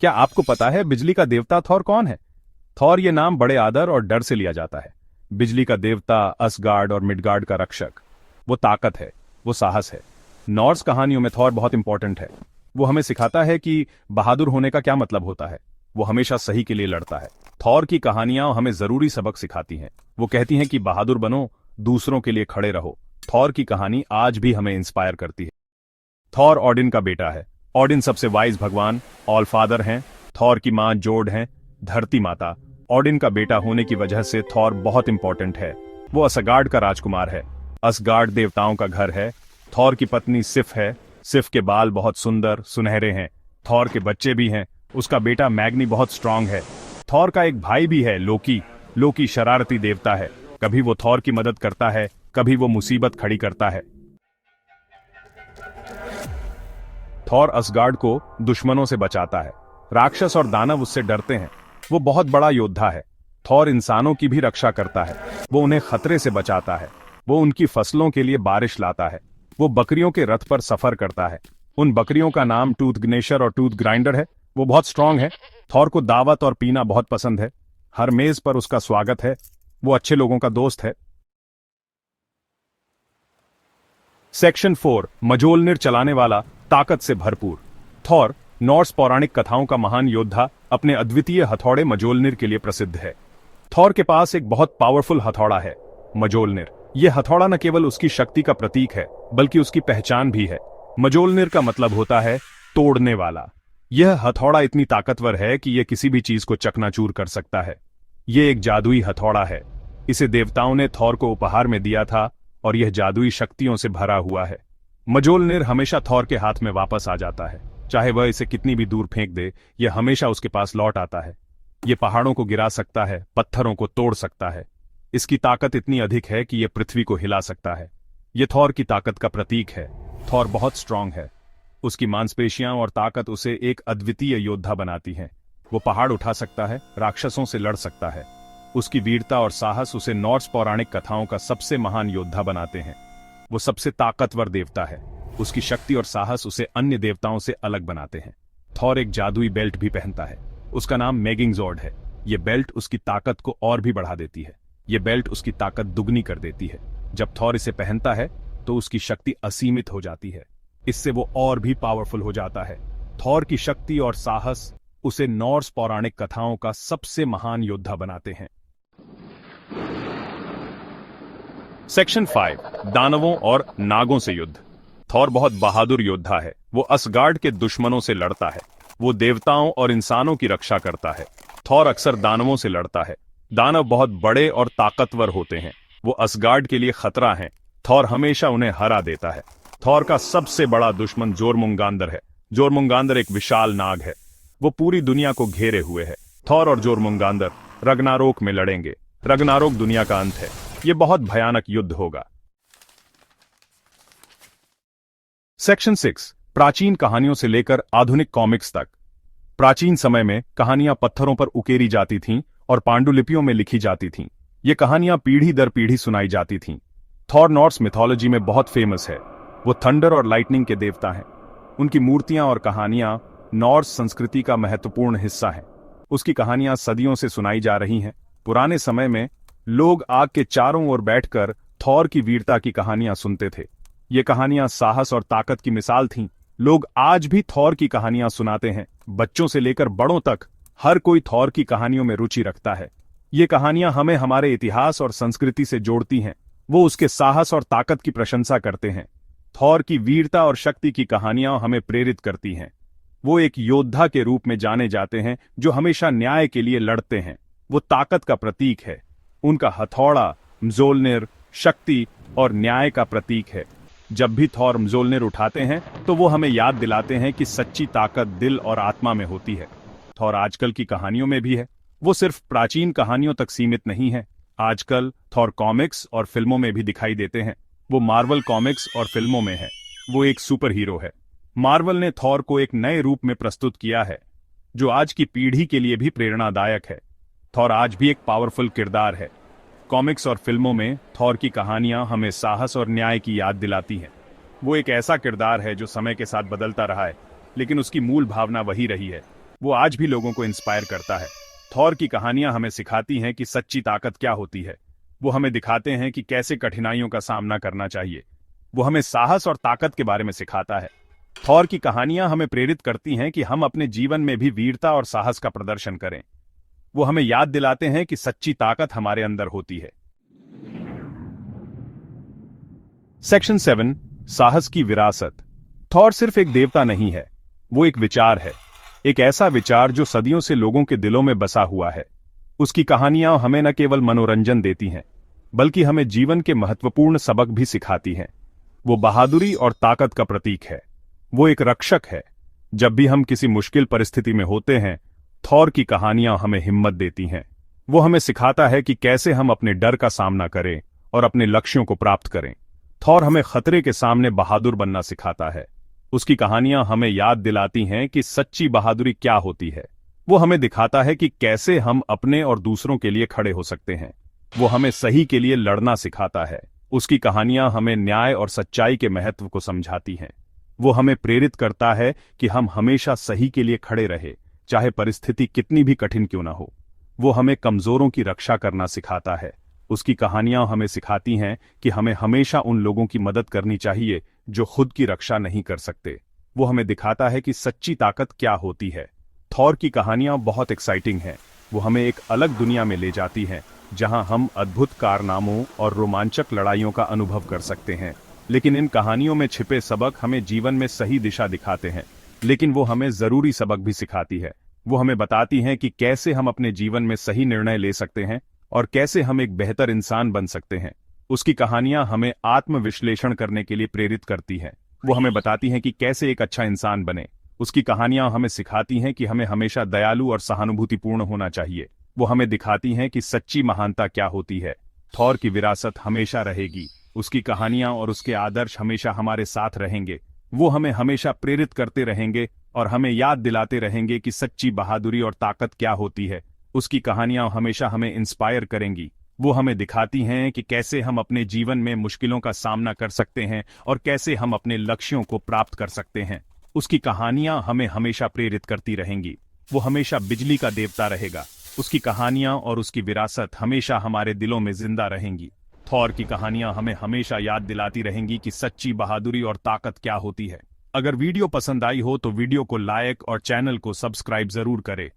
क्या आपको पता है बिजली का देवता थॉर कौन है? थॉर ये नाम बड़े आदर और डर से लिया जाता है। बिजली का देवता, असगार्ड और मिडगार्ड का रक्षक। वो ताकत है, वो साहस है। नॉर्स कहानियों में थॉर बहुत इंपॉर्टेंट है। वो हमें सिखाता है कि बहादुर होने का क्या मतलब होता है। वो हमेशा सही के लिए लड़ता है। थॉर की कहानियां हमें जरूरी सबक सिखाती हैं। वो कहती हैं कि बहादुर बनो, दूसरों के लिए खड़े रहो। थॉर की कहानी आज भी हमें इंस्पायर करती है। थॉर ऑडिन का बेटा है। ऑडिन सबसे वाइज भगवान, ऑल फादर हैं। थॉर की मां जोड हैं, धरती माता। ऑडिन का बेटा होने की वजह से थॉर बहुत इंपॉर्टेंट है। वो असगार्ड का राजकुमार है। असगार्ड देवताओं का घर है। थॉर की पत्नी सिफ है। सिफ के बाल बहुत सुंदर सुनहरे हैं। थॉर के बच्चे भी हैं। उसका बेटा मैग्नी बहुत स्ट्रांग है। थॉर का एक भाई भी है, लोकी। लोकी शरारती देवता है। कभी वो थॉर की मदद करता है, कभी वो मुसीबत खड़ी करता है। थॉर असगार्ड को दुश्मनों से बचाता है। राक्षस और दानव उससे डरते हैं। वो बहुत बड़ा योद्धा है। थॉर इंसानों की भी रक्षा करता है। वो उन्हें खतरे से बचाता है। वो उनकी फसलों के लिए बारिश लाता है। वो बकरियों के रथ पर सफर करता है। उन बकरियों का नाम टूथ ग्नेशर और टूथ ग्राइंडर है। वो बहुत स्ट्रांग है। थॉर को दावत और पीना बहुत पसंद है। हर मेज पर उसका स्वागत है। वो अच्छे लोगों का दोस्त है। सेक्शन 4, मजोलनिर चलाने वाला, ताकत से भरपूर। थॉर नॉर्स पौराणिक कथाओं का महान योद्धा अपने अद्वितीय हथौड़े मजोलनिर के लिए प्रसिद्ध है। थॉर के पास एक बहुत पावरफुल हथौड़ा है, मजोलनिर। यह हथौड़ा न केवल उसकी शक्ति का प्रतीक है, बल्कि उसकी पहचान भी है। मजोलनिर का मतलब होता है तोड़ने वाला। यह हथौड़ा इतनी ताकतवर है कि यह किसी भी चीज को चकनाचूर कर सकता है। यह एक जादुई हथौड़ा है। इसे देवताओं ने थॉर को उपहार में दिया था और यह जादुई शक्तियों से भरा हुआ है। मजोलनिर हमेशा थॉर के हाथ में वापस आ जाता है। चाहे वह इसे कितनी भी दूर फेंक दे, यह हमेशा उसके पास लौट आता है। यह पहाड़ों को गिरा सकता है, पत्थरों को तोड़ सकता है। इसकी ताकत इतनी अधिक है कि यह पृथ्वी को हिला सकता है। यह थॉर की ताकत का प्रतीक है। थॉर बहुत स्ट्रांग है। उसकी मांसपेशियां और ताकत उसे एक अद्वितीय योद्धा बनाती हैं। वो पहाड़ उठा सकता है, राक्षसों से लड़ सकता है। उसकी वीरता और साहस उसे नॉर्स पौराणिक कथाओं का सबसे महान योद्धा बनाते हैं। वो सबसे ताकतवर देवता है। उसकी शक्ति और साहस उसे अन्य देवताओं से अलग बनाते हैं। थॉर एक जादुई बेल्ट भी पहनता है। उसका नाम मेगिंगजॉर्ड है। यह बेल्ट उसकी ताकत को और भी बढ़ा देती है। यह बेल्ट उसकी ताकत दुगनी कर देती है। जब थॉर इसे पहनता है तो उसकी शक्ति असीमित हो जाती है। इससे वो और भी पावरफुल हो जाता है। थॉर की शक्ति और साहस उसे नॉर्स पौराणिक कथाओं का सबसे महान योद्धा बनाते हैं। सेक्शन 5, दानवों और नागों से युद्ध। थॉर बहुत बहादुर योद्धा है। वो असगार्ड के दुश्मनों से लड़ता है। वो देवताओं और इंसानों की रक्षा करता है। थॉर अक्सर दानवों से लड़ता है। दानव बहुत बड़े और ताकतवर होते हैं। वो असगार्ड के लिए खतरा हैं। थॉर हमेशा उन्हें हरा देता है। थॉर का सबसे बड़ा दुश्मन जोरमुंगांदर है। जोरमुंगांदर एक विशाल नाग है। वो पूरी दुनिया को घेरे हुए है। थॉर और जोरमुंगांदर रग्नारोक में लड़ेंगे। रग्नारोक दुनिया का अंत है। यह बहुत भयानक युद्ध होगा। सेक्शन 6, प्राचीन कहानियों से लेकर आधुनिक कॉमिक्स तक। प्राचीन समय में कहानियां पत्थरों पर उकेरी जाती थीं और पांडुलिपियों में लिखी जाती थीं। ये कहानियां पीढ़ी दर पीढ़ी सुनाई जाती थीं। थॉर नॉर्स मिथोलॉजी में बहुत फेमस है। वो थंडर और लाइटनिंग के देवता हैं। उनकी मूर्तियां और कहानियां नॉर्स संस्कृति का महत्वपूर्ण हिस्सा हैं। उसकी कहानियां सदियों से सुनाई जा रही हैं। पुराने समय में लोग आग के चारों ओर बैठकर थॉर की वीरता की कहानियां सुनते थे। ये कहानियां साहस और ताकत की मिसाल थीं। लोग आज भी थॉर की कहानियां सुनाते हैं। बच्चों से लेकर बड़ों तक हर कोई थॉर की कहानियों में रुचि रखता है। ये कहानियां हमें हमारे इतिहास और संस्कृति से जोड़ती हैं। वो उसके साहस और ताकत की प्रशंसा करते हैं। थॉर की वीरता और शक्ति की कहानियां हमें प्रेरित करती हैं। वो एक योद्धा के रूप में जाने जाते हैं जो हमेशा न्याय के लिए लड़ते हैं। वो ताकत का प्रतीक है। उनका हथौड़ा म्जोलनिर शक्ति और न्याय का प्रतीक है। जब भी थॉर म्जोलनिर उठाते हैं तो वो हमें याद दिलाते हैं कि सच्ची ताकत दिल और आत्मा में होती है। थॉर आजकल की कहानियों में भी है। वो सिर्फ प्राचीन कहानियों तक सीमित नहीं है। आजकल थॉर कॉमिक्स और फिल्मों में भी दिखाई देते हैं। वो मार्वल कॉमिक्स और फिल्मों में है। वो एक सुपर हीरो है। मार्वल ने थॉर को एक नए रूप में प्रस्तुत किया है, जो आज की पीढ़ी के लिए भी प्रेरणादायक है। थॉर आज भी एक पावरफुल किरदार है। कॉमिक्स और फिल्मों में थॉर की कहानियां हमें साहस और न्याय की याद दिलाती हैं। वो एक ऐसा किरदार है जो समय के साथ बदलता रहा है, लेकिन उसकी मूल भावना वही रही है। वो आज भी लोगों को इंस्पायर करता है। थॉर की कहानियां हमें सिखाती हैं कि सच्ची ताकत क्या होती है। वो हमें दिखाते हैं कि कैसे कठिनाइयों का सामना करना चाहिए। वो हमें साहस और ताकत के बारे में सिखाता है। थॉर की कहानियां हमें प्रेरित करती हैं कि हम अपने जीवन में भी वीरता और साहस का प्रदर्शन करें। वो हमें याद दिलाते हैं कि सच्ची ताकत हमारे अंदर होती है। सेक्शन 7, साहस की विरासत। थॉर सिर्फ एक देवता नहीं है, वो एक विचार है। एक ऐसा विचार जो सदियों से लोगों के दिलों में बसा हुआ है। उसकी कहानियां हमें न केवल मनोरंजन देती हैं, बल्कि हमें जीवन के महत्वपूर्ण सबक भी सिखाती हैं। वो बहादुरी और ताकत का प्रतीक है। वो एक रक्षक है। जब भी हम किसी मुश्किल परिस्थिति में होते हैं, थॉर की कहानियां हमें हिम्मत देती हैं। वो हमें सिखाता है कि कैसे हम अपने डर का सामना करें और अपने लक्ष्यों को प्राप्त करें। थॉर हमें खतरे के सामने बहादुर बनना सिखाता है। उसकी कहानियां हमें याद दिलाती हैं कि सच्ची बहादुरी क्या होती है। वो हमें दिखाता है कि कैसे हम अपने और दूसरों के लिए खड़े हो सकते हैं। वो हमें सही के लिए लड़ना सिखाता है। उसकी कहानियां हमें न्याय और सच्चाई के महत्व को समझाती हैं। वो हमें प्रेरित करता है कि हम हमेशा सही के लिए खड़े रहे, चाहे परिस्थिति कितनी भी कठिन क्यों ना हो। वो हमें कमजोरों की रक्षा करना सिखाता है। उसकी कहानियां हमें सिखाती हैं कि हमें हमेशा उन लोगों की मदद करनी चाहिए जो खुद की रक्षा नहीं कर सकते। वो हमें दिखाता है कि सच्ची ताकत क्या होती है। थॉर की कहानियां बहुत एक्साइटिंग हैं। वो हमें एक अलग दुनिया में ले जाती हैं, जहां हम अद्भुत कारनामों और रोमांचक लड़ाइयों का अनुभव कर सकते हैं। लेकिन इन कहानियों में छिपे सबक हमें जीवन में सही दिशा दिखाते हैं। लेकिन वो हमें जरूरी सबक भी सिखाती है। वो हमें बताती हैं कि कैसे हम अपने जीवन में सही निर्णय ले सकते हैं और कैसे हम एक बेहतर इंसान बन सकते हैं। उसकी कहानियां हमें आत्मविश्लेषण करने के लिए प्रेरित करती हैं। वो हमें बताती हैं कि कैसे एक अच्छा इंसान बने। उसकी कहानियां हमें सिखाती हैं कि हमें हमेशा दयालु और सहानुभूतिपूर्ण होना चाहिए। वो हमें दिखाती हैं कि सच्ची महानता क्या होती है। थॉर की विरासत हमेशा रहेगी। उसकी कहानियां और उसके आदर्श हमेशा हमारे साथ रहेंगे। वो हमें हमेशा प्रेरित करते रहेंगे और हमें याद दिलाते रहेंगे कि सच्ची बहादुरी और ताकत क्या होती है। उसकी कहानियां हमेशा हमें इंस्पायर करेंगी। वो हमें दिखाती हैं कि कैसे हम अपने जीवन में मुश्किलों का सामना कर सकते हैं और कैसे हम अपने लक्ष्यों को प्राप्त कर सकते हैं। उसकी कहानियां हमें हमेशा प्रेरित करती रहेंगी। वो हमेशा बिजली का देवता रहेगा। उसकी कहानियां और उसकी विरासत हमेशा हमारे दिलों में जिंदा रहेंगी। थॉर की कहानियां हमें हमेशा याद दिलाती रहेंगी कि सच्ची बहादुरी और ताकत क्या होती है। अगर वीडियो पसंद आई हो तो वीडियो को लाइक और चैनल को सब्सक्राइब जरूर करें।